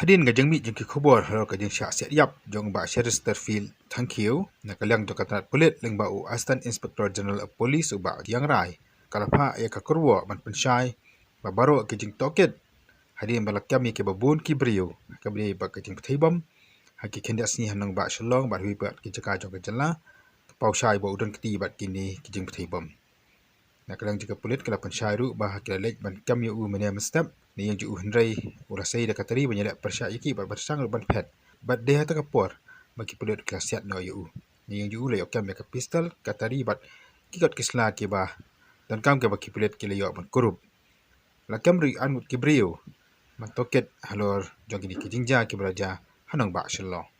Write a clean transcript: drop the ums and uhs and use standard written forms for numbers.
Hadin ga jengmi jengki khobor halo ka jeng syak siap jong ba Chesterfield thank you na kalyang jo katrat pulit leng ba u Assistant Inspector General of Police u ba yang rai kalapha ya ka kurwo man pensyai ba baro ke jeng toket hadin balak kami ke babun ki brio ka bri ba ke jeng pthaibam haki khendas ni hanang ba shalong ba hui ba ki jaka jong ka jala pau shai ba udon kti ba kini ki jeng pthaibam na kalang jika pulit kala pensyai ru ba hakila lek ban kam yu u mene mestap ni yang ju henrai ura sei da katari banyala persya yaki ba bersang ban pet bat de hata kapor bagi pulit klasiat no yu ni yang ju le okam ka pistol katari bat kikot kisla ki ba dan kam ke bagi pulit ki le yo ban kurup la kam ri an ki brio man toket halor jong ki jingja ki braja hanang ba shalo